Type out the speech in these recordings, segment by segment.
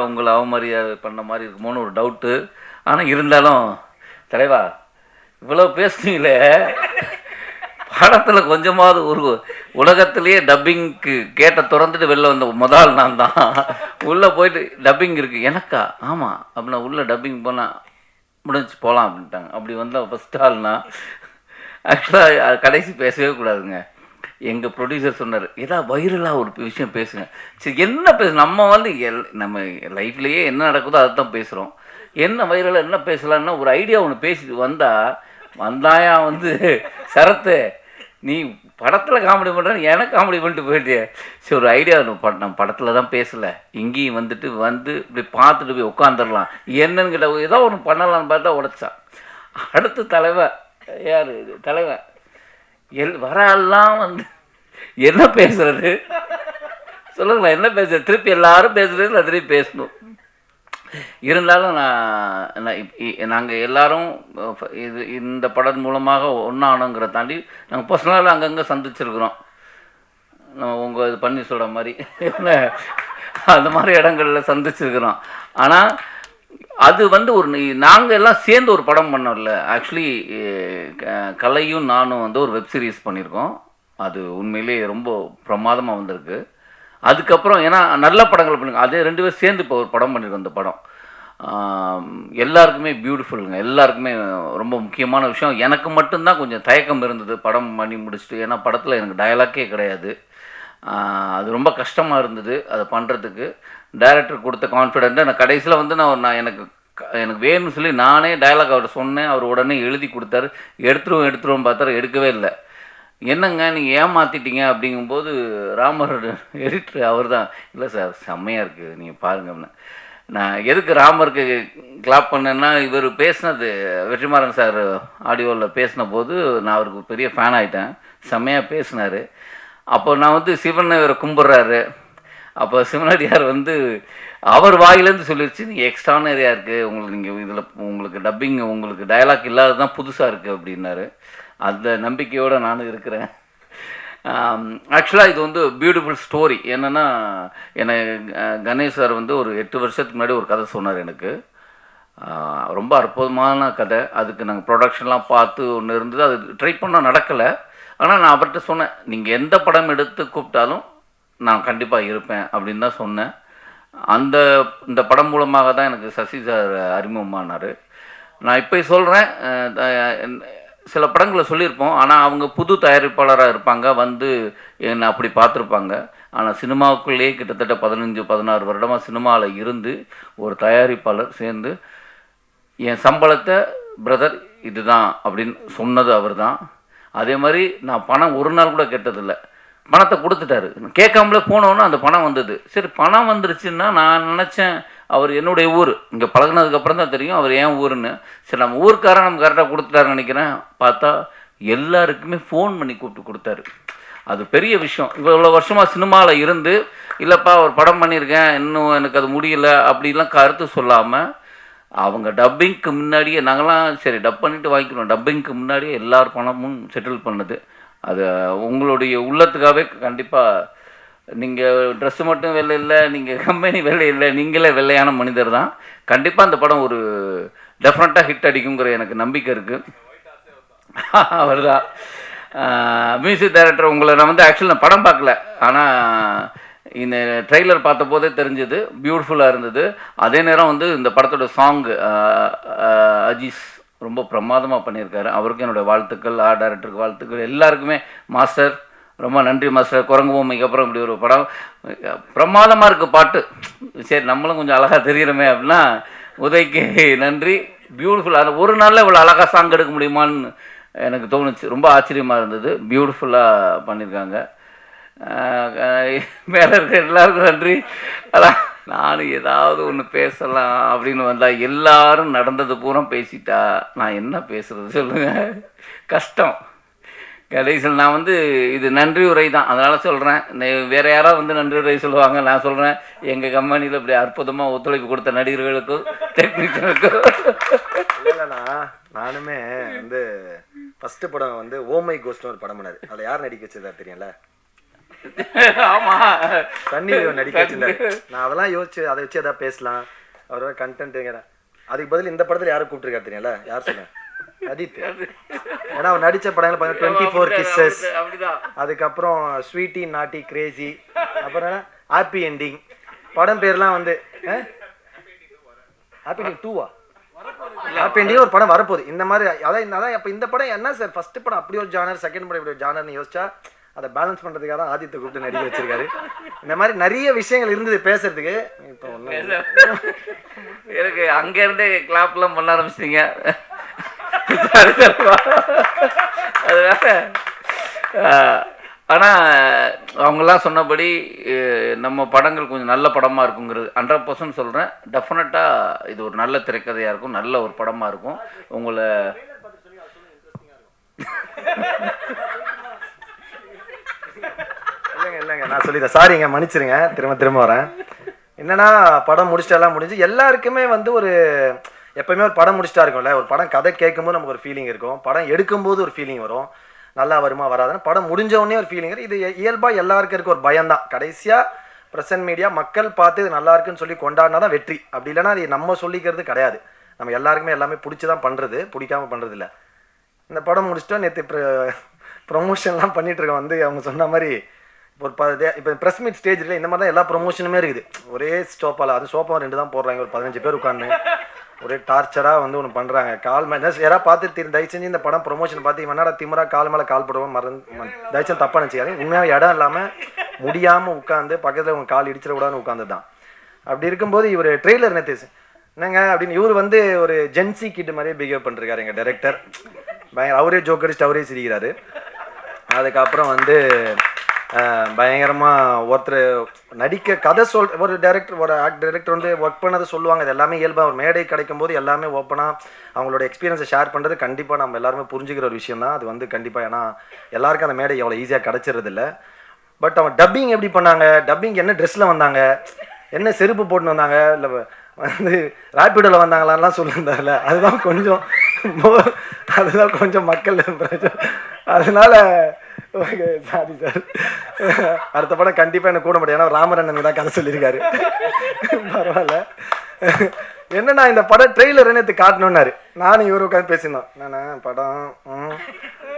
உங்களை அவமரியாதை பண்ண மாதிரி இருக்குமோன்னு ஒரு டவுட்டு. ஆனால் இருந்தாலும் தலைவா இவ்வளோ பேசுனீங்களே, படத்தில் கொஞ்சமாவது ஒரு உலகத்திலேயே டப்பிங்க்கு கேட்ட திறந்துட்டு வெளில வந்த முதல் நான் தான். உள்ளே போயிட்டு டப்பிங் இருக்குது எனக்கா, ஆமாம் அப்படின்னா உள்ளே டப்பிங் போனால் முடிஞ்சு போகலாம் அப்படின்ட்டாங்க. அப்படி வந்தால் ஃபஸ்ட் ஆள்னா ஆக்சுவலாக கடைசி பேசவே கூடாதுங்க. எங்கள் ப்ரொடியூசர் சொன்னார், ஏதாவது வைரலாக ஒரு விஷயம் பேசுங்க. சரி என்ன நம்ம நம்ம லைஃப்லேயே என்ன நடக்குதோ அதை தான் பேசுகிறோம். என்ன வைரலாக என்ன பேசலான்னா ஒரு ஐடியா ஒன்று பேசிட்டு வந்தாயா சரத்து நீ படத்தில் காமெடி பண்ணுறேன்னு எனக்கு காமெடி பண்ணிட்டு போயிட்டு. சரி ஒரு ஐடியா நம்ம படத்தில் தான் பேசலை, இங்கேயும் இப்படி பார்த்துட்டு போய் உட்காந்துடலாம் என்னன்னு கேட்ட ஏதோ ஒன்று பண்ணலான்னு பார்த்தா உடைச்சான். அடுத்த தலைவன் யார் தலைவன் வராலாம் என்ன பேசுறது சொல்லுங்களேன், என்ன பேசுறது, திருப்பி எல்லாரும் பேசுறது நான் திருப்பி பேசணும். இருந்தாலும் நாங்கள் எல்லாரும் இந்த படம் மூலமாக ஒன்றானோங்கிற தாண்டி நாங்கள் பர்சனலாக அங்கங்கே சந்திச்சிருக்கிறோம். உங்கள் இது பண்ணி சொல்கிற மாதிரி அந்த மாதிரி இடங்களில் சந்திச்சிருக்கிறோம். ஆனால் அது ஒரு நாங்கள் எல்லாம் சேர்ந்து ஒரு படம் பண்ணோம்ல. ஆக்சுவலி கலையும் நானும் ஒரு வெப் சீரிஸ் பண்ணியிருக்கோம். அது உண்மையிலே ரொம்ப பிரமாதமாக வந்திருக்கு. அதுக்கப்புறம் ஏன்னா நல்ல படங்கள் பண்ணுங்க, அதே 2 பேர் சேர்ந்து இப்போ ஒரு படம் பண்ணியிருக்கோம். இந்த படம் எல்லாருக்குமே பியூட்டிஃபுல்லுங்க. எல்லாருக்குமே ரொம்ப முக்கியமான விஷயம். எனக்கு மட்டும்தான் கொஞ்சம் தயக்கம் இருந்தது படம் பண்ணி முடிச்சுட்டு. ஏன்னா படத்தில் எனக்கு டயலாக்கே கிடையாது. அது ரொம்ப கஷ்டமாக இருந்தது அதை பண்ணுறதுக்கு. டைரக்டர் கொடுத்த கான்ஃபிடென்ட்டு நான் கடைசியில் நான் எனக்கு வேணும்னு சொல்லி நானே டயலாக் அவர்கிட்ட சொன்னேன். அவர் உடனே எழுதி கொடுத்தாரு. எடுத்துருவோம் பார்த்தாரு, எடுக்கவே இல்லை. என்னங்க நீங்கள் ஏமாற்றிட்டீங்க அப்படிங்கும்போது ராமர் எடிட்டர் அவர் தான், இல்லை சார் செம்மையாக இருக்குது நீங்கள் பாருங்கன்னு. நான் எதுக்கு ராமருக்கு கிளாப் பண்ணேன்னா, இவர் பேசினது வெற்றிமாறன் சார் ஆடியோவில் பேசின போது நான் அவருக்கு பெரிய ஃபேன் ஆகிட்டேன். செம்மையாக பேசினார். அப்போ நான் சிவனை இவரை கும்பிட்றாரு. அப்போ சிவனடியார் அவர் வாயிலேருந்து சொல்லிடுச்சு, நீங்கள் எக்ஸ்ட்ரானரியாக இருக்குது நீங்கள் இதில் உங்களுக்கு டப்பிங் உங்களுக்கு டயலாக் இல்லாத தான் புதுசாக இருக்குது அப்படின்னாரு. அந்த நம்பிக்கையோடு நானும் இருக்கிறேன். ஆக்சுவலாக இது பியூட்டிஃபுல் ஸ்டோரி. என்னென்னா கணேஷ் சார் ஒரு 8 வருஷத்துக்கு முன்னாடி ஒரு கதை சொன்னார் எனக்கு. ரொம்ப அற்புதமான கதை. அதுக்கு நாங்கள் ப்ரொடக்ஷன்லாம் பார்த்து ஒன்று இருந்தது. அது ட்ரை பண்ணால் நடக்கலை. ஆனால் நான் அவர்கிட்ட சொன்னேன், நீங்கள் எந்த படம் எடுத்து கூப்பிட்டாலும் நான் கண்டிப்பாக இருப்பேன் அப்படின்னு தான் சொன்னேன். இந்த படம் மூலமாக தான் எனக்கு சசி சார் அறிமுகமானார். நான் இப்போ சொல்கிறேன், சில படங்களை சொல்லியிருப்போம். ஆனால் அவங்க புது தயாரிப்பாளராக இருப்பாங்க, என்னை அப்படி பார்த்துருப்பாங்க. ஆனால் சினிமாவுக்குள்ளேயே கிட்டத்தட்ட 15-16 வருடமாக சினிமாவில் இருந்து ஒரு தயாரிப்பாளர் சேர்ந்து என் சம்பளத்தை பிரதர் இதுதான் அப்படின்னு சொன்னது அவர் தான். அதே மாதிரி நான் பணம் ஒரு நாள் கூட கேட்டதில்லை. பணத்தை கொடுத்துட்டாரு. கேட்காமலே போனோன்னு அந்த பணம் வந்தது. சரி பணம் வந்துருச்சுன்னா நான் நினச்சேன் அவர் என்னுடைய ஊர். இங்கே பழகினதுக்கப்புறம் தான் தெரியும் அவர் ஏன் ஊருன்னு. சரி நம்ம ஊருக்காரன் நம்ம கரெக்டாக கொடுத்துட்டாருன்னு நினைக்கிறேன். பார்த்தா எல்லாருக்குமே ஃபோன் பண்ணி கூப்பிட்டு கொடுத்தாரு. அது பெரிய விஷயம். இவ்வளோ வருஷமாக சினிமாவில் இருந்து இல்லைப்பா ஒரு படம் பண்ணியிருக்கேன் இன்னும் எனக்கு அது முடியல அப்படிலாம் கருத்து சொல்லாமல் அவங்க டப்பிங்க்கு முன்னாடியே நாங்களாம் சரி டப் பண்ணிவிட்டு வாங்கிக்கணும், டப்பிங்க்கு முன்னாடியே எல்லார் பணமும் செட்டில் பண்ணது. அது உங்களுடைய உள்ளத்துக்காகவே கண்டிப்பாக. நீங்கள் ட்ரெஸ்ஸு மட்டும் வெள்ளை இல்லை, நீங்கள் கம்பெனி வெள்ளை இல்லை, நீங்களே வெள்ளையான மனிதர் தான். கண்டிப்பாக அந்த படம் ஒரு டெஃபினட்டாக ஹிட் அடிக்குங்கிற எனக்கு நம்பிக்கை இருக்குது. அவர் தான் மியூசிக் டைரக்டர். உங்களை நான் ஆக்சுவலி நான் படம் பார்க்கல, ஆனால் இந்த ட்ரெய்லர் பார்த்த போதே தெரிஞ்சது பியூட்டிஃபுல்லாக இருந்தது. அதே நேரம் இந்த படத்தோட சாங் அஜீஸ் ரொம்ப பிரமாதமாக பண்ணியிருக்காரு. அவருக்கும் என்னோடய வாழ்த்துக்கள், டைரக்டருக்கு வாழ்த்துக்கள், எல்லாருக்குமே. மாஸ்டர் ரொம்ப நன்றி மாஸ்டர். குரங்கு பொம்மைக்கு அப்புறம் இப்படி ஒரு படம் பிரமாதமாக இருக்குது. பாட்டு சரி நம்மளும் கொஞ்சம் அழகாக தெரிகிறோமே அப்படின்னா உதய்க்கு நன்றி. பியூட்டிஃபுல்லாக அந்த ஒரு நாளில் இவ்வளோ அழகாக சாங் எடுக்க முடியுமான்னு எனக்கு தோணுச்சு. ரொம்ப ஆச்சரியமாக இருந்தது. பியூட்டிஃபுல்லாக பண்ணியிருக்காங்க. மேலே இருக்க எல்லாருக்கும் நன்றி. அதான் நானும் ஏதாவது ஒன்று பேசலாம் அப்படின்னு வந்தால் எல்லாரும் நடந்தது பூரா பேசிட்டா நான் என்ன பேசுகிறது சொல்லுங்கள், கஷ்டம். கடைசியில் நான் இது நன்றி உரை தான், அதனால் சொல்கிறேன். வேறு யாராவது நன்றி உரை சொல்லுவாங்க, நான் சொல்கிறேன் எங்கள் கம்பெனியில் இப்படி அற்புதமாக ஒத்துழைப்பு கொடுத்த நடிகர்களுக்கும் டெக்னீஷியனுக்கும். இல்லைண்ணா நானுமே ஃபஸ்ட்டு படம் ஓமை கோஸ்ட்னு ஒரு படம் பண்ணாது. அதில் யார் நடிக்க வச்சதா தெரியும்ல? ஆமா சன்னி லியோன் நடிக்க வச்சிருந்தாரு. நான் அதெல்லாம் யோசிச்சு அதை வச்சு எதாவது பேசலாம், அவரோட கண்டென்ட்டுங்கிறேன். அதுக்கு பதில் இந்த படத்தில் யாரும் கூப்பிட்டுருக்காரு தெரியல, யார் சொன்னேன்? அஜித். ஏன்னா அவர் நடித்த படங்கள் பார்த்தீங்கன்னா 24 Kisses, அதுக்கப்புறம் ஸ்வீட்டி நாட்டி கிரேசி, அப்புறம் ஹாப்பி என்டிங். படம் பேர்லாம் வந்து ஹாப்பி என்டிங் 2வா? ஹாப்பி என்டிங் ஒரு படம் வரப்போகுது. இந்த மாதிரி அதான் அப்போ இந்த படம் என்ன சார், ஃபர்ஸ்ட் படம் அப்படி ஒரு ஜானர், செகண்ட் படம் இப்படி ஒரு ஜானர்னு யோசிச்சா அதை பேலன்ஸ் பண்ணுறதுக்காக தான் ஆதித்தை கூப்பிட்டு நடிக்க வச்சிருக்காரு. இந்த மாதிரி நிறைய விஷயங்கள் இருந்தது பேசுறதுக்கு. இப்போ எனக்கு அங்கேருந்தே கிளாப்லாம் பண்ண ஆரம்பிச்சிட்டீங்க. அதனால ஆனால் அவங்கெல்லாம் சொன்னபடி நம்ம படங்கள் கொஞ்சம் நல்ல படமாக இருக்குங்கிறது 100% சொல்கிறேன். டெஃபினட்டாக இது ஒரு நல்ல திரைக்கதையாக இருக்கும், நல்ல ஒரு படமாக இருக்கும். உங்களை இல்லைங்க நான் சொல்லிட்டேன், சாரிங்க மன்னிச்சிருங்க, திரும்ப வரேன். என்னன்னா படம் முடிச்சிட்டெல்லாம் முடிஞ்சு எல்லாருக்குமே வந்து ஒரு எப்பவுமே ஒரு படம் முடிச்சிட்டா இருக்கும்ல, ஒரு படம் கதை கேட்கும்போது நமக்கு ஒரு ஃபீலிங் இருக்கும், படம் எடுக்கும்போது ஒரு ஃபீலிங் வரும், நல்லா வருமா வராதுன்னு. படம் முடிஞ்ச உடனே ஒரு ஃபீலிங். இது இயல்பாக எல்லாருக்கும் இருக்க ஒரு பயம்தான். கடைசியாக ப்ரெசன்ட் மீடியா மக்கள் பார்த்து இது நல்லா இருக்குன்னு சொல்லி கொண்டாடினா தான் வெற்றி. அப்படி இல்லைன்னா அது நம்ம சொல்லிக்கிறது கிடையாது. நம்ம எல்லாருக்குமே எல்லாமே பிடிச்சி தான் பண்ணுறது, பிடிக்காம பண்ணுறது இல்லை. இந்த படம் முடிச்சுட்டோம், நேற்று ப்ரொமோஷன்லாம் பண்ணிட்டு இருக்கோம். வந்து அவங்க சொன்ன மாதிரி ஒரு இப்போ ப்ரெஸ் மீட் ஸ்டேஜில் இந்த மாதிரி தான் எல்லா ப்ரொமோஷனுமே இருக்குது. ஒரே ஸ்டோப்பால், அது சோப்பா 2 தான் போடுறாங்க, ஒரு 15 பேர் உட்காந்து ஒரே டார்ச்சராக வந்து ஒன்று பண்ணுறாங்க. கால் மேலே யாராவது பார்த்து தயவு செஞ்சு இந்த படம் ப்ரொமோஷன் பார்த்து என்னடா திமுறா கால் மேலே கால் போடுவோம் தயவு செஞ்சு தப்பாக நினச்சிக்காது. உண்மையாக இடம் இல்லாமல் முடியாமல் உட்காந்து பக்கத்தில் உங்கள் கால் இடிச்சிடக்கூடாதுன்னு உட்காந்து தான். அப்படி இருக்கும்போது இவர் ட்ரெய்லர் நேற்று என்னங்க அப்படின்னு இவர் வந்து ஒரு ஜென்சி கிட் மாதிரியே பிஹேவ் பண்ணிருக்காரு எங்கள் டைரக்டர். பயங்கர அவரே ஜோக் அடிச்சுட்டு அவரே சிரிக்கிறாரு. அதுக்கப்புறம் வந்து பயங்கரமாக ஒருத்தர் நடிக்க கதை ஒரு டைரக்டர் ஒரு டைரக்டர் வந்து ஒர்க் பண்ணதை சொல்லுவாங்க. அது எல்லாமே இயல்பாக ஒரு மேடை கிடைக்கும் போது எல்லாமே ஓப்பனாக அவங்களோட எக்ஸ்பீரியன்ஸை ஷேர் பண்ணுறது கண்டிப்பாக நம்ம எல்லாருமே புரிஞ்சுக்கிற ஒரு விஷயம் தான் அது வந்து கண்டிப்பாக. ஏன்னா எல்லாருக்கும் அந்த மேடை எவ்வளோ ஈஸியாக கிடச்சிறதில்ல. பட் அவன் டப்பிங் எப்படி பண்ணாங்க, டப்பிங் என்ன ட்ரெஸ்ஸில் வந்தாங்க, என்ன செருப்பு போட்டுன்னு வந்தாங்க, இல்லை வந்து ரேப்பிடோவில் வந்தாங்களான்லாம் சொல்லியிருந்தாங்கல்ல, அதுதான் கொஞ்சம் மக்கள் அதனால ஓகே சாரி சார். அடுத்த படம் கண்டிப்பாக எனக்கு கூட முடியாது, ஏன்னா ராமரண்ணன் தான் கதை சொல்லியிருக்காரு. பரவாயில்ல. என்னன்னா இந்த படம் ட்ரெய்லர் நேற்று காட்டணுன்னாரு, நானும் இவரு உட்காந்து பேசியிருந்தோம். என்னண்ணா படம்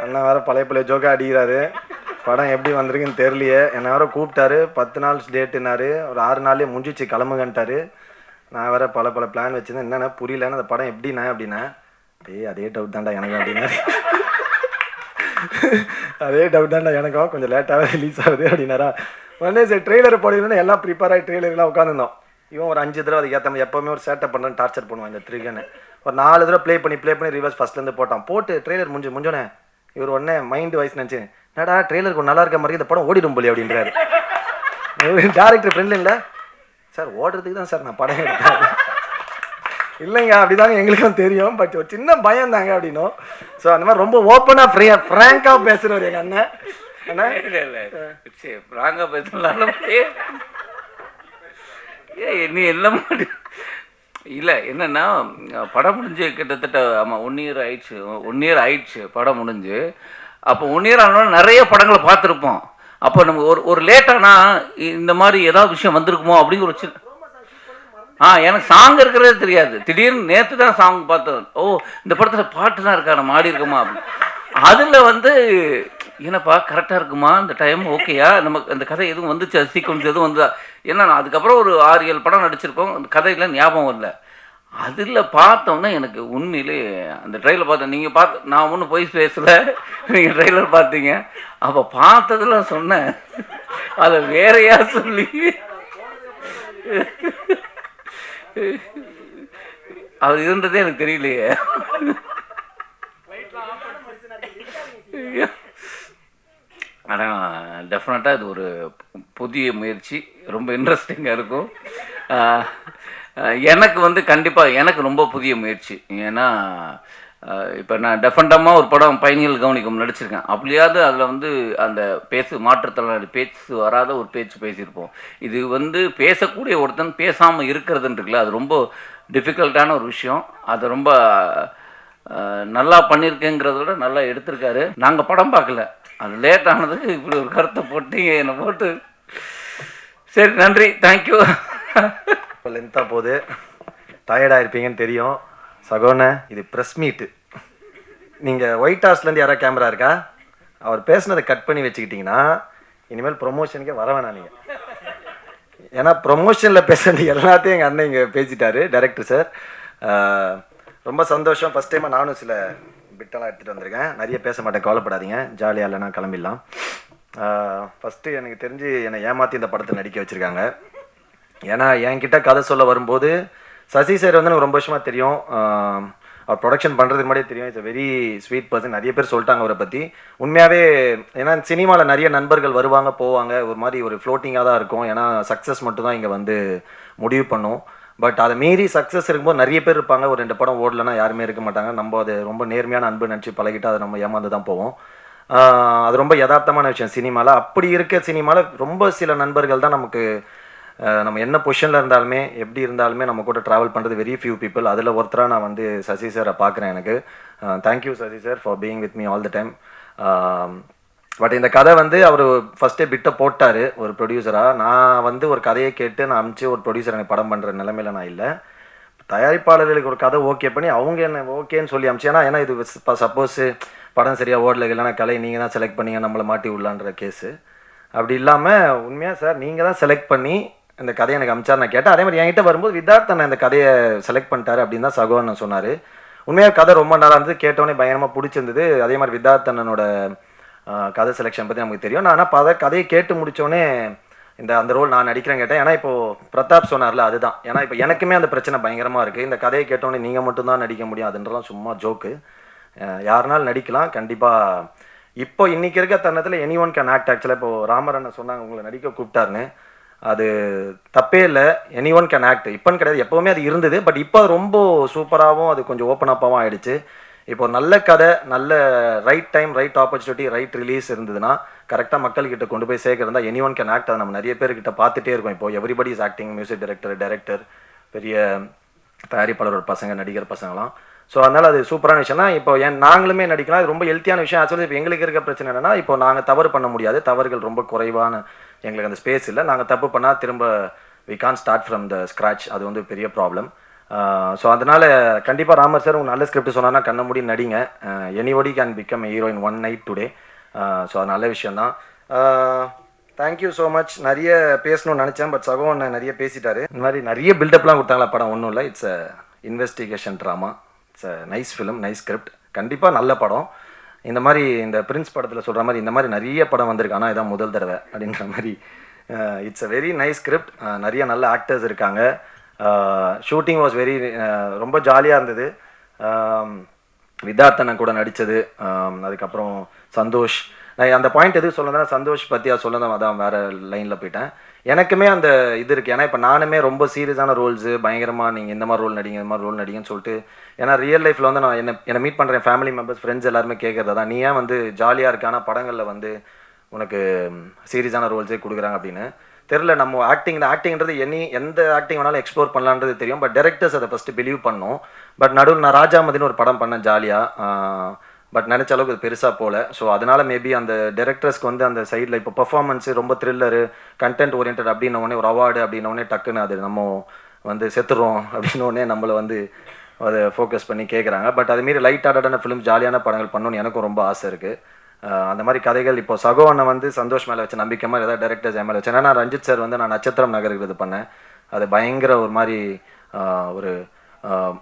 அண்ணன் வேறு பழைய ஜோக்கா அடிக்கிறாரு, படம் எப்படி வந்திருக்குன்னு தெரியலையே, என்னை வேறு கூப்பிட்டாரு 10 நாள் டேட்டுனாரு, ஒரு 6 நாள்லேயே முடிஞ்சிச்சு கிளம்புங்கன்ட்டாரு. நான் வேறு பல பிளான் வச்சுருந்தேன், என்னென்ன புரியலன்னு அந்த படம் எப்படிண்ணா அப்படின்னா, அதே டவுட் தான்டா எனக்கு அப்படின்னாரு. அதே டவுட் தான்டா எனக்கும், கொஞ்சம் லேட்டாகவே ரிலீஸ் ஆகுது அப்படின்னாரா. உடனே சரி ட்ரெய்லர் போடணும்னு எல்லாம் ப்ரிப்பேர் ஆகி ட்ரெய்லர்லாம் உட்காந்துருந்தோம். இவன் ஒரு 5 தடவை அதுக்கு ஏற்ற மாதிரி எப்போவுமே ஒரு சேட்டை பண்ணுறேன்னு டார்ச்சர் பண்ணுவான் இந்த த்ரிகன்னு. ஒரு 4 தடவை ப்ளே பண்ணி ரிவர்ஸ் ஃபஸ்ட்லேருந்து போட்டு ட்ரெய்லர் முடிஞ்சோடனே இவர் உடனே மைண்டு வாய்ஸ் நினச்சி, என்னடா ட்ரெய்லர் கொஞ்சம் நல்லா இருக்க மாதிரி இந்த படம் ஓடிடும் போலி அப்படின்றாரு. டேரக்டர் ஃப்ரெண்ட்ல இல்லை சார், ஓடுறதுக்கு தான் சார் நான் படம் எடுத்தேன். இல்லைங்க அப்படிதாங்க எங்களுக்கும் தெரியும், பட் ஒரு சின்ன பயம் தாங்க அப்படின்னும். ஸோ அந்த மாதிரி ரொம்ப ஓப்பனாக ஃப்ராங்காக பேசுகிறவர் எங்கள் அண்ணன். அண்ணா ஃப்ராங்காக பேசலாம் நீ என்ன இல்லை என்னென்னா படம் முடிஞ்சு கிட்டத்தட்ட ஆமாம் 1 இயர் ஆயிடுச்சு படம் முடிஞ்சு. அப்போ 1 இயர் ஆனாலும் நிறைய படங்களை பார்த்துருப்போம். அப்போ நமக்கு ஒரு லேட்டானா இந்த மாதிரி ஏதாவது விஷயம் வந்திருக்குமோ அப்படிங்கிற ஒரு சின்ன எனக்கு சாங் இருக்கிறதே தெரியாது. திடீர்னு நேற்று தான் சாங் பார்த்தேன். ஓ இந்த படத்தில் பாட்டுலாம் இருக்கா, நம்ம ஆடி இருக்கோமா அப்படின்னு. அதில் வந்து என்னப்பா கரெக்டாக இருக்குமா இந்த டைம், ஓகேயா நமக்கு அந்த கதை எதுவும் வந்துச்சு, சீக்வன்ஸ் எதுவும் வந்தா. ஏன்னா அதுக்கப்புறம் ஒரு 6-7 படம் நடிச்சிருக்கோம், அந்த கதையெல்லாம் ஞாபகம் இல்லை. அதில் பார்த்தோன்னா எனக்கு உண்மையிலே அந்த ட்ரெயிலர் பார்த்தேன். நீங்கள் பார்த்து நான் ஒன்றும் போய் பேசலை, நீங்கள் ட்ரெய்லர் பார்த்தீங்க. அப்போ பார்த்ததில் சொன்னேன், அதை வேறையா சொல்லி அவர் இருந்ததே எனக்கு தெரியலையே. ஆனால் டெஃபினட்டாக இது ஒரு புதிய முயற்சி, ரொம்ப இன்ட்ரெஸ்டிங்காக இருக்கும். எனக்கு வந்து கண்டிப்பாக எனக்கு ரொம்ப புதிய முயற்சி. ஏன்னா இப்போ நான் டெஃபண்டமாக ஒரு படம் பயணிகள் கவனிக்கும் நடிச்சிருக்கேன். அப்படியாவது அதில் வந்து அந்த மாற்றுத்திறனாளி பேச்சு வராத ஒரு பேச்சு பேசியிருப்போம். இது வந்து பேசக்கூடிய ஒருத்தன் பேசாமல் இருக்கிறதுன்னு இருக்குல்ல, அது ரொம்ப டிஃபிகல்ட்டான ஒரு விஷயம். அதை ரொம்ப நல்லா பண்ணியிருக்கேங்கிறத விட நல்லா எடுத்திருக்காரு. நாங்கள் படம் பார்க்கல, அது லேட் ஆனதுக்கு இப்படி ஒரு கருத்தை போட்டு என்னை போட்டு. சரி, நன்றி, தேங்க்யூ. இப்போ லென்த்தாக போகுது, டயர்டாக இருப்பீங்கன்னு தெரியும். சகோன, இது ப்ரெஸ் மீட்டு. நீங்கள் ஒயிட் ஹவுஸ்லேருந்து யாராவது கேமரா இருக்கா? அவர் பேசுனதை கட் பண்ணி வச்சுக்கிட்டிங்கன்னா இனிமேல் ப்ரொமோஷனுக்கே வர வேணாம் நீங்கள். ஏன்னா ப்ரொமோஷனில் பேசுறது எல்லாத்தையும் எங்கள் அண்ணன் இங்கே பேசிட்டாரு, டைரக்டர் சார். ரொம்ப சந்தோஷம். ஃபஸ்ட் டைமாக நானும் சில பிட்டெல்லாம் எடுத்துகிட்டு வந்திருக்கேன். நிறைய பேச மாட்டேன், கவலைப்படாதீங்க. ஜாலியாக இல்லைனா கிளம்பிடலாம். ஃபஸ்ட்டு எனக்கு தெரிஞ்சு என்னை ஏமாற்றி இந்த படத்தை நடிக்க வச்சுருக்காங்க. ஏன்னா என்கிட்ட கதை சொல்ல வரும்போது சசி சார் வந்து எனக்கு ரொம்ப வருஷமாக தெரியும். அவர் ப்ரொடக்ஷன் பண்ணுறதுக்கு முன்னாடியே தெரியும். It's very sweet person. நிறைய பேர் சொல்லிட்டாங்க அவரை பற்றி. உண்மையாகவே ஏன்னா சினிமாவில் நிறைய நண்பர்கள் வருவாங்க போவாங்க, ஒரு மாதிரி ஒரு ஃப்ளோட்டிங்காக தான் இருக்கும். ஏன்னா சக்ஸஸ் மட்டும் தான் இங்கே வந்து முடிவு பண்ணும். பட் அதை மீறி சக்ஸஸ் இருக்கும்போது நிறைய பேர் இருப்பாங்க. ஒரு 2 படம் ஓடலைன்னா யாருமே இருக்க மாட்டாங்க. நம்ம அது ரொம்ப நேர்மையான அன்பு நினச்சி பழகிட்டு அதை நம்ம ஏமாந்து தான் போவோம். அது ரொம்ப யதார்த்தமான விஷயம் சினிமாவில். அப்படி இருக்க சினிமாவில் ரொம்ப சில நண்பர்கள் தான் நமக்கு, நம்ம என்ன பொசிஷனில் இருந்தாலுமே எப்படி இருந்தாலுமே நம்ம கூட ட்ராவல் பண்ணுறது வெரி ஃபியூ பீப்புள். அதில் ஒருத்தராக நான் வந்து சசி சாரை பார்க்குறேன். எனக்கு thank you Sasi sir for being with me all the time. But இந்த கதை வந்து அவர் ஃபஸ்ட்டே பிட்டை போட்டார் ஒரு ப்ரொடியூசராக. நான் வந்து ஒரு கதையை கேட்டு நான் அனுப்பிச்சு ஒரு ப்ரொடியூசர் எனக்கு படம் பண்ணுற நிலைமையில் நான் இல்லை. தயாரிப்பாளர்களுக்கு ஒரு கதை ஓகே பண்ணி அவங்க என்ன ஓகேன்னு சொல்லி அனுப்பிச்சு. ஏன்னா இது சப்போஸ் படம் சரியாக ஓடலை இல்லைனா கலை நீங்கள் தான் செலக்ட் பண்ணீங்க நம்மளை மாட்டி விடலான்ற கேஸு. அப்படி இல்லாமல் உண்மையாக சார் நீங்கள் தான் செலக்ட் பண்ணி இந்த கதையை எனக்கு அமிச்சார். நான் கேட்டேன். அதே மாதிரி என்கிட்ட வரும்போது விதார்த்தனை இந்த கதையை செலக்ட் பண்ணிட்டாரு அப்படின்னு தான் சகோன்னு சொன்னார். உண்மையாக கதை ரொம்ப நல்லா இருந்தது, கேட்டோன்னே பயங்கரமாக பிடிச்சிருந்தது. அதே மாதிரி விதார்த்தனோட கதை செலெக்ஷன் பற்றி நமக்கு தெரியும். நான் ஆனால் கதையை கேட்டு முடித்தோடனே அந்த ரோல் நான் நடிக்கிறேன் கேட்டேன். ஏன்னா இப்போது பிரதாப் சொன்னார்ல, அதுதான். ஏன்னா இப்போ எனக்குமே அந்த பிரச்சனை பயங்கரமாக இருக்குது. இந்த கதையை கேட்டோன்னே நீங்கள் மட்டும்தான் நடிக்க முடியும் அதுன்றலாம் சும்மா ஜோக்கு. யாருனாலும் நடிக்கலாம் கண்டிப்பாக. இப்போ இன்றைக்கி இருக்க தருணத்தில் எனி ஒன் கேன் ஆக்ட். ஆக்சுவலாக இப்போது ராமரண்ணன் சொன்னாங்க உங்களை நடிக்க கூப்பிட்டாருன்னு. அது தப்பே இல்லை, எனி ஒன் கேன் ஆக்ட். இப்போன்னு கிடையாது, எப்போவுமே அது இருந்தது. பட் இப்போ அது ரொம்ப சூப்பராகவும் அது கொஞ்சம் ஓப்பன் அப்பாகவும் ஆகிடுச்சு. இப்போ நல்ல கதை, நல்ல right time, right opportunity, right release இருந்ததுன்னா கரெக்டாக மக்கள்கிட்ட கொண்டு போய் சேர்க்கறதா எனி ஒன் கேன் ஆக்ட். அதை நம்ம நிறைய பேர்கிட்ட பார்த்துட்டே இருக்கோம். இப்போ everybody is acting, music director, பெரிய தயாரிப்பாளரோட பசங்க, நடிகர் பசங்களாம். ஸோ அதனால் அது சூப்பரான விஷயம்னா இப்போ நாங்களுமே நடிக்கலாம். அது ரொம்ப ஹெல்த்தியான விஷயம். ஆக்சுவலி இப்போ எங்களுக்கு இருக்க பிரச்சனை என்னென்னா, இப்போ நாங்கள் தவறு பண்ண முடியாது, தவறுகள் ரொம்ப குறைவான, எங்களுக்கு அந்த ஸ்பேஸ் இல்லை. நாங்கள் தப்பு பண்ணால் திரும்ப we can start from the scratch. அது வந்து பெரிய ப்ராப்ளம். ஸோ அதனால் கண்டிப்பாக ராமர் சார் உங்கள் நல்ல ஸ்கிரிப்ட் சொன்னான்னா கண்ண மூடி நடிங்க. Anybody can become a hero in one night today. So அது நல்ல விஷயந்தான். Thank you so much. நிறைய பேசணும்னு நினச்சேன், பட் சகோன் நிறைய பேசிட்டாரு. இந்த மாதிரி நிறைய பில்டப்லாம் கொடுத்தாங்களா படம் ஒன்றும் இல்லை. It's a investigation drama. It's a nice film, nice script. கண்டிப்பாக நல்ல படம். இந்த மாதிரி இந்த பிரின்ஸ் படத்தில் சொல்கிற மாதிரி இந்த மாதிரி நிறைய படம் வந்திருக்கு, ஆனால் இதான் முதல் தடவை அப்படின்ற மாதிரி. It's a very nice script. நிறைய நல்ல ஆக்டர்ஸ் இருக்காங்க. ஷூட்டிங் வாஸ் வெரி ரொம்ப ஜாலியாக இருந்தது. விதார்த்தனை கூட நடித்தது. அதுக்கப்புறம் சந்தோஷ். நான் அந்த பாயிண்ட் எதுவும் சொல்லதான் சந்தோஷ் பற்றி அதை சொல்லதான், அதான் வேறு லைனில் போயிட்டேன். எனக்குமே அந்த இது இருக்குது. ஏன்னா இப்போ நானுமே ரொம்ப சீரியஸான ரோல்ஸு பயங்கரமாக நீங்கள் இந்த மாதிரி ரோல் நடிங்க, இந்த மாதிரி ரோல் நடிங்கன்னு சொல்லிட்டு. ஏன்னா ரியல் லைஃப்பில் வந்து நான் என்னை மீட் பண்ணுறேன் ஃபேமிலி மெம்பர்ஸ், ஃப்ரெண்ட்ஸ் எல்லாருமே கேட்குறது தான், நீ ஏன் வந்து ஜாலியாக இருக்க ஆனால் படங்களில் வந்து உனக்கு சீரியஸான ரோல்ஸே கொடுக்குறாங்க அப்படின்னு. தெரில, நம்ம ஆக்டிங்கிறது எந்த ஆக்டிங் வேணாலும் எக்ஸ்ப்ளோர் பண்ணலான்றது தெரியும். பட் டேரக்டர்ஸ் அதை ஃபஸ்ட்டு பிலீவ் பண்ணணும். பட் நடுவில் நான் ராஜாமதினு ஒரு படம் பண்ணேன் ஜாலியாக. பட் நினச்ச அளவுக்கு அது பெருசாக போகல. ஸோ அதனால் மேபி அந்த டேரக்டர்ஸ்க்கு வந்து அந்த சைடில் இப்போ பர்ஃபார்மன்ஸு ரொம்ப த்ரில்லரு, கண்டென்ட் ஓரியன்ட் அப்படின்னோடனே ஒரு அவார்டு அப்படின்னோடனே டக்குன்னு அது நம்ம வந்து செத்துடுறோம் அப்படின்னோடனே நம்மளை வந்து அதை ஃபோக்கஸ் பண்ணி கேட்குறாங்க. பட் அதுமாரி லைட் ஆர்டடான ஃபிலிம், ஜாலியான படங்கள் பண்ணணும்னு எனக்கும் ரொம்ப ஆசை இருக்குது. அந்த மாதிரி கதைகள் இப்போ சகோனை வந்து சந்தோஷ் மேலே வச்ச நம்பிக்கை மாதிரி ஏதாவது டேரக்டர்ஸ் என் மேலே வச்சேன். ஏன்னா ரஞ்சித் சார் வந்து நான் நட்சத்திரம் நகருக்கு இது பண்ணேன். அது பயங்கர ஒரு மாதிரி ஒரு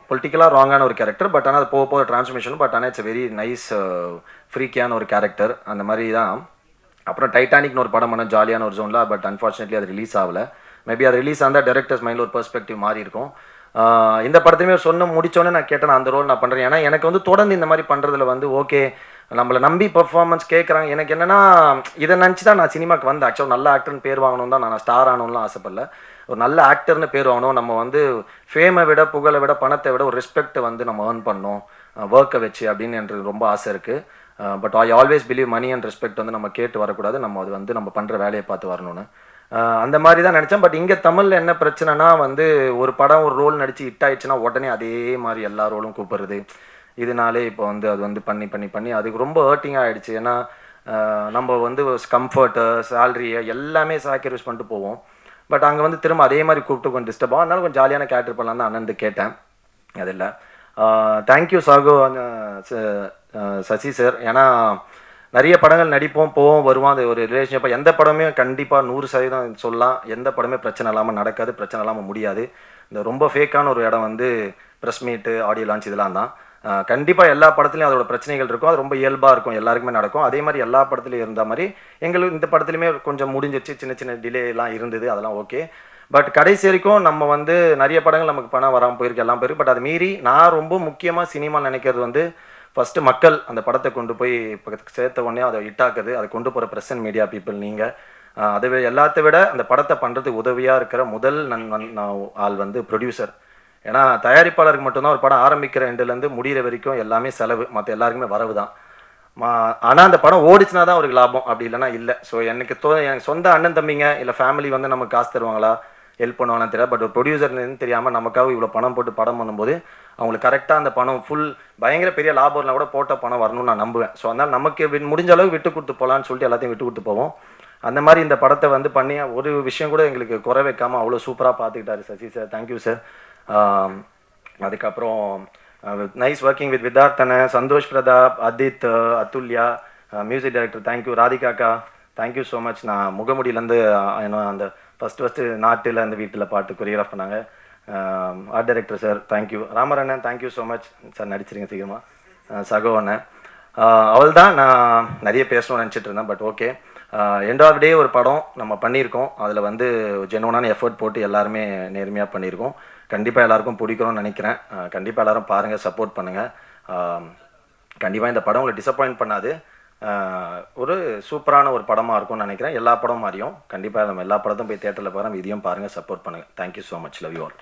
பொலிட்டிக்கலாக ராங்கான ஒரு கேரக்டர். பட் ஆனால் அது போக போக ட்ரான்ஸ்ஃபர்மேஷன். பட் ஆனால் இட்ஸ் வெரி நைஸ் ஃப்ரீக்கியான ஒரு கேரக்டர். அந்த மாதிரி தான். அப்புறம் டைட்டானிக்னு ஒரு படம் பண்ண ஜாலியான ஒரு ஜோனில். பட் அன்ஃபார்ச்சுனேட்லி அது ரிலீஸ் ஆகலை. மேபி அது ரிலீஸ் ஆந்தால் டேரக்டர்ஸ் மைண்டில் ஒரு பெர்ஸ்பெக்டிவ் மாறி இருக்கும். இந்த படத்தையுமே முடித்தோடனே நான் கேட்டேன், அந்த ரோல் நான் பண்ணுறேன். ஏன்னா எனக்கு வந்து தொடர்ந்து இந்த மாதிரி பண்ணுறதுல வந்து ஓகே நம்மளை நம்பி பர்ஃபார்மன்ஸ் கேட்குறாங்க. எனக்கு என்னென்னா இதை நினச்சி தான் நான் சினிமாவுக்கு வந்தேன். ஆக்சுவலாக நல்ல ஆக்டர்னு பேர் வாங்கணும் தான், நான் ஸ்டார் ஆகணும்லாம் ஆசைப்படல. ஒரு நல்ல ஆக்டர்னு பேர் வாங்கணும். நம்ம வந்து ஃபேமை விட, புகழை விட, பணத்தை விட ஒரு ரெஸ்பெக்டை வந்து நம்ம ஏர்ன் பண்ணணும் ஒர்க்கை வச்சு அப்படின்னு எனக்கு ரொம்ப ஆசை இருக்குது. But I always believe money and respect வந்து நம்ம கேட்டு வரக்கூடாது. நம்ம அது வந்து நம்ம பண்ணுற வேலையை பார்த்து வரணும்னு அந்த மாதிரி தான் நினச்சேன். பட் இங்கே தமிழில் என்ன பிரச்சனைனா வந்து ஒரு படம் ஒரு ரோல் நடித்து ஹிட் ஆயிடுச்சுன்னா உடனே அதே மாதிரி எல்லா ரோலும் கூப்பிடுறது. இதனாலே இப்போ வந்து அது வந்து பண்ணி பண்ணி பண்ணி அதுக்கு ரொம்ப ஹர்ட்டிங்காக ஆகிடுச்சு. ஏன்னா நம்ம வந்து கம்ஃபர்ட்டு சேலரியை எல்லாமே சாக்ரிஃபைஸ் பண்ணிட்டு போவோம். பட் அங்கே வந்து திரும்ப அதே மாதிரி கூப்பிட்டு கொஞ்சம் டிஸ்டர்ப் ஆகும். அதனால கொஞ்சம் ஜாலியான கேரக்டர் பண்ணலாம் தான் அண்ணன் கேட்டேன். அது இல்லை. தேங்க்யூ சாகு சசி சார். ஏன்னா நிறைய படங்கள் நடிப்போம், போவோம், வருவோம். அது ஒரு ரிலேஷன்ஷிப். எந்த படமே கண்டிப்பாக 100% சொல்லலாம், எந்த படமே பிரச்சனை இல்லாமல் நடக்காது, பிரச்சனை இல்லாமல் முடியாது. இந்த ரொம்ப ஃபேக்கான ஒரு இடம் வந்து ப்ரெஸ் மீட்டு, ஆடியோ லான்ச் இதெல்லாம் தான். கண்டிப்பாக எல்லா படத்துலையும் அதோட பிரச்சனைகள் இருக்கும். அது ரொம்ப இயல்பாக இருக்கும், எல்லாருக்குமே நடக்கும். அதே மாதிரி எல்லா படத்துலையும் இருந்த மாதிரி எங்களுக்கு இந்த படத்துலையுமே கொஞ்சம் முடிஞ்சிருச்சு. சின்ன சின்ன டிலேலாம் இருந்தது, அதெல்லாம் ஓகே. பட் கடைசி வரைக்கும் நம்ம வந்து நிறைய படங்கள் நமக்கு பணம் வராமல் போயிருக்கு, எல்லாம் போயிருக்கு. பட் அது மீறி நான் ரொம்ப முக்கியமாக சினிமா நினைக்கிறது வந்து ஃபஸ்ட்டு மக்கள் அந்த படத்தை கொண்டு போய் இப்போ சேர்த்த உடனே அதை ஹிட்டாக்குது, அதை கொண்டு போகிற ப்ரெஸ் அண்ட் மீடியா பீப்புள் நீங்கள். அதை எல்லாத்த விட அந்த படத்தை பண்ணுறதுக்கு உதவியாக இருக்கிற முதல் ஆள் வந்து ப்ரொடியூசர். ஏன்னா தயாரிப்பாளருக்கு மட்டும்தான் ஒரு படம் ஆரம்பிக்கிற எண்டுலேருந்து முடிகிற வரைக்கும் எல்லாமே செலவு, மற்ற எல்லாருக்குமே வரவு தான். ஆனால் அந்த படம் ஓடிச்சுனா தான் அவருக்கு லாபம், அப்படி இல்லைனா இல்லை. ஸோ எனக்கு சொந்த அண்ணன் தம்பிங்க இல்லை ஃபேமிலி வந்து நமக்கு காசு தருவாங்களா, ஹெல்ப் பண்ணுவாங்கன்னு தெரியல. பட் ஒரு ப்ரொடியூசர்னு தெரியாமல் நமக்காக இவ்வளோ பணம் போட்டு படம் பண்ணும்போது அவங்களுக்கு கரெக்டாக அந்த பணம் ஃபுல் பயங்கர பெரிய லாபம்லாம் கூட போட்ட பணம் வரணும்னு நான் நம்புவேன். ஸோ அதனால் நமக்கு முடிஞ்ச அளவுக்கு விட்டு கொடுத்து போகலான்னு சொல்லிட்டு எல்லாத்தையும் விட்டு கொடுத்து போவோம். அந்த மாதிரி இந்த படத்தை வந்து பண்ணி ஒரு விஷயம் கூட எங்களுக்கு குறை வைக்காமல் அவ்வளோ சூப்பராக பார்த்துக்கிட்டாரு சசி சார். Thank you sir. அதுக்கப்புறம் நைஸ் ஒர்க்கிங் வித் வித்தார்த்தனை, Santhosh Prathap, Adith, Athulya, music director thank you, ராதிகாக்கா தேங்க்யூ ஸோ மச். நான் முகமுடியிலேருந்து அந்த ஃபஸ்ட்டு நாட்டில் அந்த வீட்டில் பாட்டு கொரியோகிராஃப் பண்ணாங்க. Art director sir thank you. ராமரண்ணன் தேங்க்யூ ஸோ மச் சார், நடிச்சிருங்க சீக்கிரமாக. சகோ அண்ணன். அவள் தான் நான் நிறைய பேசணும்னு நினச்சிட்டு இருந்தேன். பட் ஓகே, எண்ட் ஆஃப் டே ஒரு படம் நம்ம பண்ணியிருக்கோம். அதில் வந்து ஜெனுவனான எஃபர்ட் போட்டு எல்லாருமே நேர்மையாக பண்ணியிருக்கோம். கண்டிப்பாக எல்லாருக்கும் பிடிக்கணும்னு நினைக்கிறேன். கண்டிப்பாக எல்லோரும் பாருங்கள், சப்போர்ட் பண்ணுங்கள். கண்டிப்பாக இந்த படம் உங்களை டிசப்பாயிண்ட் பண்ணாது. ஒரு சூப்பரான ஒரு படமாக இருக்கும்னு நினைக்கிறேன். எல்லா படம் மாதிரியும் கண்டிப்பாக நம்ம எல்லா படத்தையும் போய் தேட்டரில் பாருங்கள், இதையும் பாருங்கள், சப்போர்ட் பண்ணுங்கள். Thank you so much. Love you all.